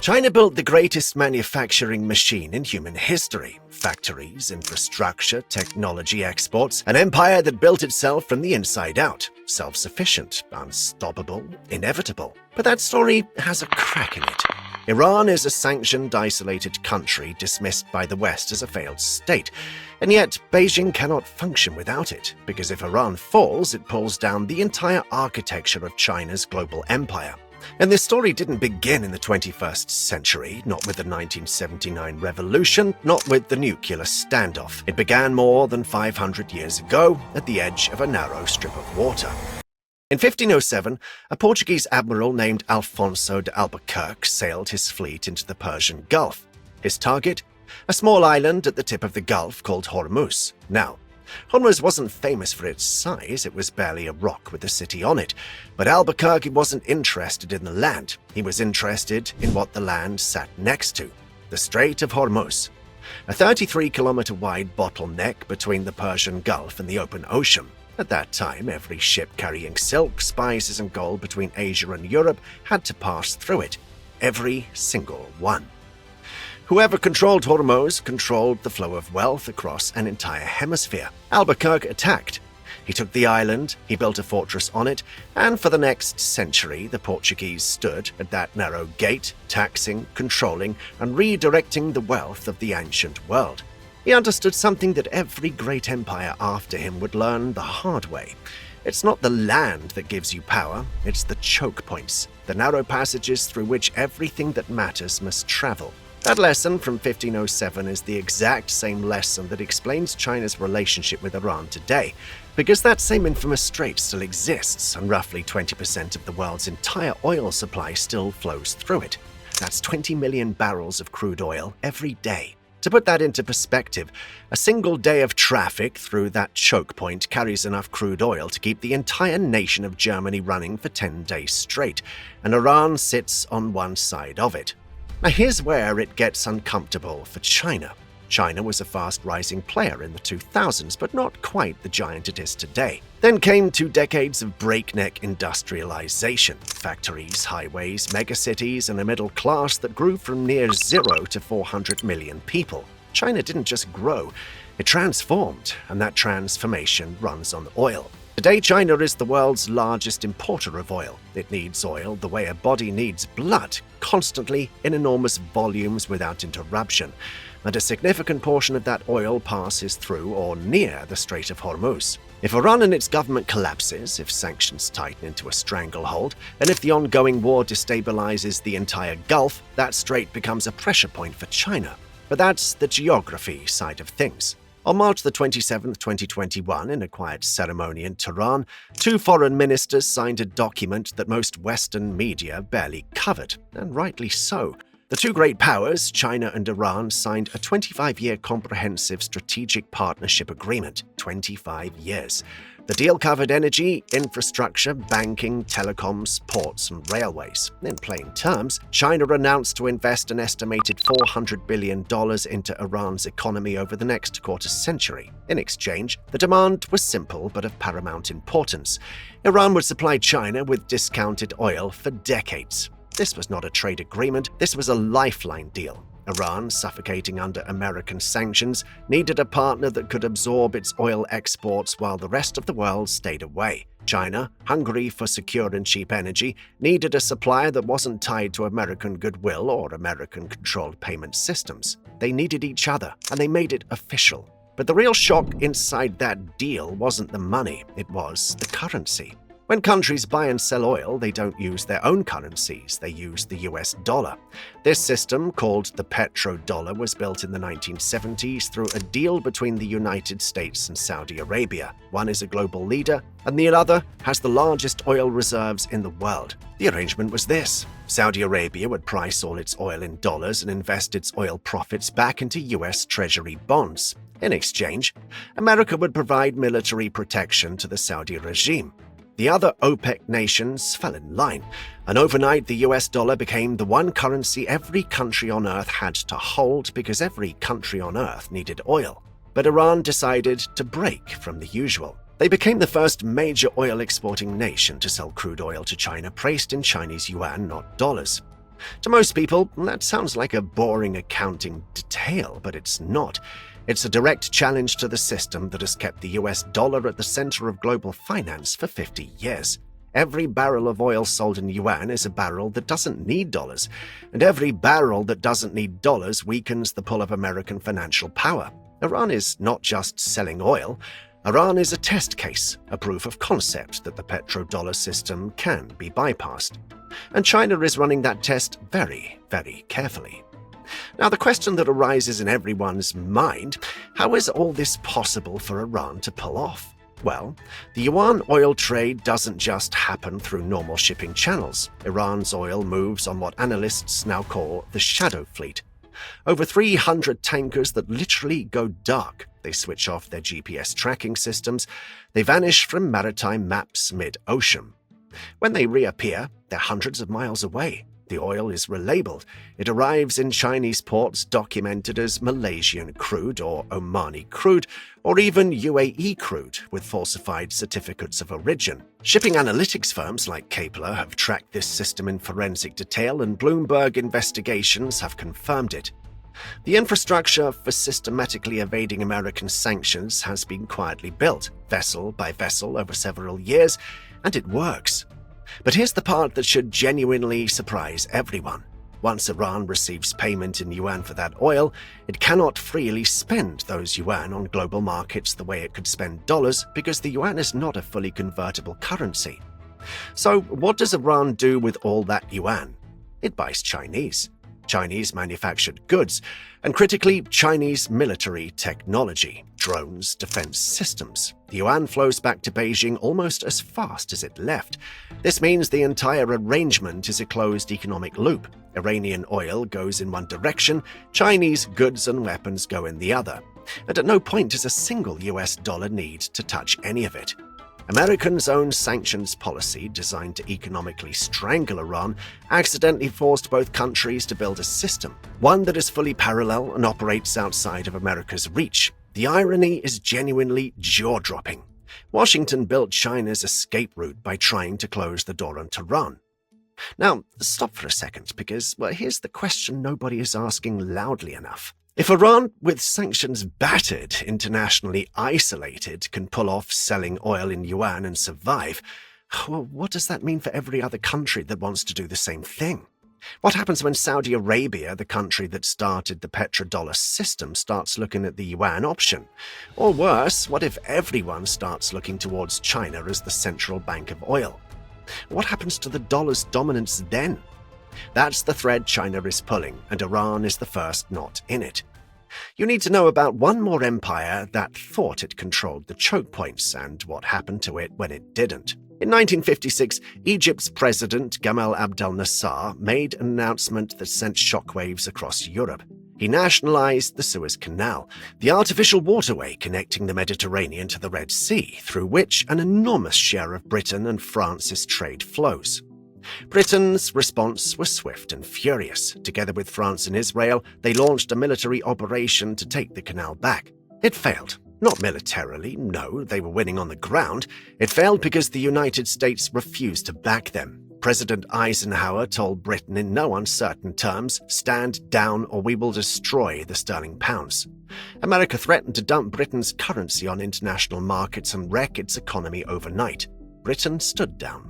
China built the greatest manufacturing machine in human history. Factories, infrastructure, technology exports, an empire that built itself from the inside out. Self-sufficient, unstoppable, inevitable. But that story has a crack in it. Iran is a sanctioned, isolated country dismissed by the West as a failed state. And yet, Beijing cannot function without it, because if Iran falls, it pulls down the entire architecture of China's global empire. And this story didn't begin in the 21st century, not with the 1979 revolution, not with the nuclear standoff. It began more than 500 years ago, at the edge of a narrow strip of water. In 1507, a Portuguese admiral named Alfonso de Albuquerque sailed his fleet into the Persian Gulf. His target? A small island at the tip of the Gulf called Hormuz. Now, Hormuz wasn't famous for its size, it was barely a rock with a city on it. But Albuquerque wasn't interested in the land, he was interested in what the land sat next to, the Strait of Hormuz, a 33-kilometer-wide bottleneck between the Persian Gulf and the open ocean. At that time, every ship carrying silk, spices, and gold between Asia and Europe had to pass through it, every single one. Whoever controlled Hormuz controlled the flow of wealth across an entire hemisphere. Albuquerque attacked. He took the island, he built a fortress on it, and for the next century the Portuguese stood at that narrow gate, taxing, controlling, and redirecting the wealth of the ancient world. He understood something that every great empire after him would learn the hard way. It's not the land that gives you power, it's the choke points, the narrow passages through which everything that matters must travel. That lesson from 1507 is the exact same lesson that explains China's relationship with Iran today, because that same infamous strait still exists and roughly 20% of the world's entire oil supply still flows through it. That's 20 million barrels of crude oil every day. To put that into perspective, a single day of traffic through that choke point carries enough crude oil to keep the entire nation of Germany running for 10 days straight, and Iran sits on one side of it. Now here's where it gets uncomfortable for China. China was a fast-rising player in the 2000s, but not quite the giant it is today. Then came 2 decades of breakneck industrialization, factories, highways, megacities, and a middle class that grew from near zero to 400 million people. China didn't just grow, it transformed, and that transformation runs on oil. Today, China is the world's largest importer of oil. It needs oil the way a body needs blood, constantly in enormous volumes without interruption. And a significant portion of that oil passes through or near the Strait of Hormuz. If Iran and its government collapses, if sanctions tighten into a stranglehold, and if the ongoing war destabilizes the entire Gulf, that strait becomes a pressure point for China. But that's the geography side of things. On March the 27th, 2021, in a quiet ceremony in Tehran, 2 foreign ministers signed a document that most Western media barely covered, and rightly so. The 2 great powers, China and Iran, signed a 25-year comprehensive strategic partnership agreement, 25 years. The deal covered energy, infrastructure, banking, telecoms, ports, and railways. In plain terms, China announced to invest an estimated $400 billion into Iran's economy over the next quarter century. In exchange, the demand was simple but of paramount importance. Iran would supply China with discounted oil for decades. This was not a trade agreement, this was a lifeline deal. Iran, suffocating under American sanctions, needed a partner that could absorb its oil exports while the rest of the world stayed away. China, hungry for secure and cheap energy, needed a supplier that wasn't tied to American goodwill or American-controlled payment systems. They needed each other, and they made it official. But the real shock inside that deal wasn't the money, it was the currency. When countries buy and sell oil, they don't use their own currencies, they use the US dollar. This system, called the petrodollar, was built in the 1970s through a deal between the United States and Saudi Arabia. One is a global leader, and the other has the largest oil reserves in the world. The arrangement was this. Saudi Arabia would price all its oil in dollars and invest its oil profits back into US Treasury bonds. In exchange, America would provide military protection to the Saudi regime. The other OPEC nations fell in line, and overnight the US dollar became the one currency every country on Earth had to hold because every country on Earth needed oil. But Iran decided to break from the usual. They became the first major oil-exporting nation to sell crude oil to China priced in Chinese yuan, not dollars. To most people, that sounds like a boring accounting detail, but it's not. It's a direct challenge to the system that has kept the US dollar at the center of global finance for 50 years. Every barrel of oil sold in yuan is a barrel that doesn't need dollars, and every barrel that doesn't need dollars weakens the pull of American financial power. Iran is not just selling oil. Iran is a test case, a proof of concept that the petrodollar system can be bypassed. And China is running that test very, very carefully. Now, the question that arises in everyone's mind, how is all this possible for Iran to pull off? Well, the yuan oil trade doesn't just happen through normal shipping channels. Iran's oil moves on what analysts now call the shadow fleet. Over 300 tankers that literally go dark. They switch off their GPS tracking systems. They vanish from maritime maps mid-ocean. When they reappear, they're hundreds of miles away. The oil is relabeled. It arrives in Chinese ports documented as Malaysian crude or Omani crude, or even UAE crude with falsified certificates of origin. Shipping analytics firms like Kepler have tracked this system in forensic detail, and Bloomberg investigations have confirmed it. The infrastructure for systematically evading American sanctions has been quietly built, vessel by vessel, over several years, and it works. But here's the part that should genuinely surprise everyone. Once Iran receives payment in yuan for that oil, it cannot freely spend those yuan on global markets the way it could spend dollars, because the yuan is not a fully convertible currency. So what does Iran do with all that yuan? It buys Chinese-manufactured goods, and critically, Chinese military technology, drones, defense systems. The yuan flows back to Beijing almost as fast as it left. This means the entire arrangement is a closed economic loop. Iranian oil goes in one direction, Chinese goods and weapons go in the other. And at no point does a single US dollar need to touch any of it. Americans' own sanctions policy, designed to economically strangle Iran, accidentally forced both countries to build a system, one that is fully parallel and operates outside of America's reach. The irony is genuinely jaw-dropping. Washington built China's escape route by trying to close the door on Tehran. Now, stop for a second, because, well, here's the question nobody is asking loudly enough. If Iran, with sanctions battered, internationally isolated, can pull off selling oil in yuan and survive, well, what does that mean for every other country that wants to do the same thing? What happens when Saudi Arabia, the country that started the petrodollar system, starts looking at the yuan option? Or worse, what if everyone starts looking towards China as the central bank of oil? What happens to the dollar's dominance then? That's the thread China is pulling, and Iran is the first knot in it. You need to know about one more empire that thought it controlled the choke points and what happened to it when it didn't. In 1956, Egypt's president Gamal Abdel Nasser made an announcement that sent shockwaves across Europe. He nationalized the Suez Canal, the artificial waterway connecting the Mediterranean to the Red Sea, through which an enormous share of Britain and France's trade flows. Britain's response was swift and furious. Together with France and Israel, they launched a military operation to take the canal back. It failed. Not militarily, no, they were winning on the ground. It failed because the United States refused to back them. President Eisenhower told Britain in no uncertain terms, "Stand down or we will destroy the sterling pounds." America threatened to dump Britain's currency on international markets and wreck its economy overnight. Britain stood down.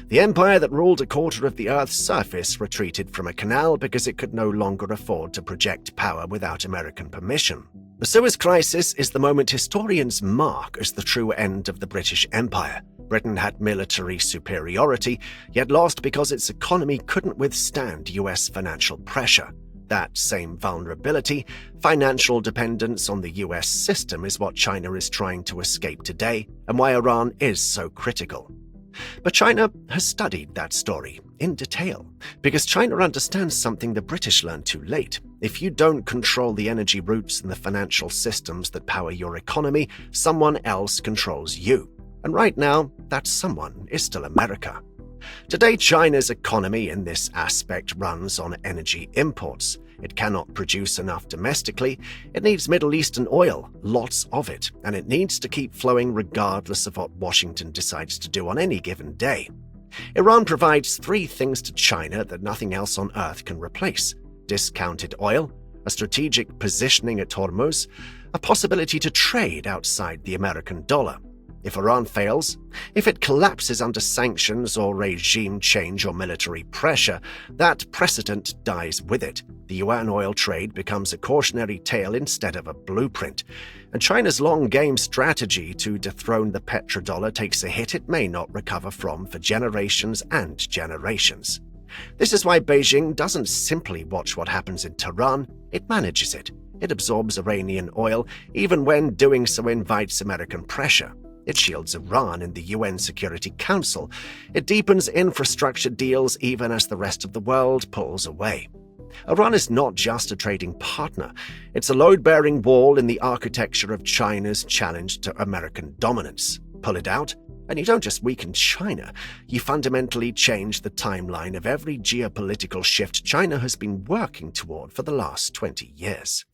The empire that ruled a quarter of the Earth's surface retreated from a canal because it could no longer afford to project power without American permission. The Suez Crisis is the moment historians mark as the true end of the British Empire. Britain had military superiority, yet lost because its economy couldn't withstand US financial pressure. That same vulnerability, financial dependence on the US system, is what China is trying to escape today, and why Iran is so critical. But China has studied that story in detail, because China understands something the British learned too late. If you don't control the energy routes and the financial systems that power your economy, someone else controls you. And right now, that someone is still America. Today, China's economy in this aspect runs on energy imports. It cannot produce enough domestically. It needs Middle Eastern oil, lots of it, and it needs to keep flowing regardless of what Washington decides to do on any given day. Iran provides three things to China that nothing else on Earth can replace: discounted oil, a strategic positioning at Hormuz, a possibility to trade outside the American dollar. If Iran fails, if it collapses under sanctions or regime change or military pressure, that precedent dies with it. The yuan oil trade becomes a cautionary tale instead of a blueprint, and China's long-game strategy to dethrone the petrodollar takes a hit it may not recover from for generations and generations. This is why Beijing doesn't simply watch what happens in Tehran, it manages it. It absorbs Iranian oil, even when doing so invites American pressure. It shields Iran in the UN Security Council. It deepens infrastructure deals even as the rest of the world pulls away. Iran is not just a trading partner. It's a load-bearing wall in the architecture of China's challenge to American dominance. Pull it out, and you don't just weaken China. You fundamentally change the timeline of every geopolitical shift China has been working toward for the last 20 years.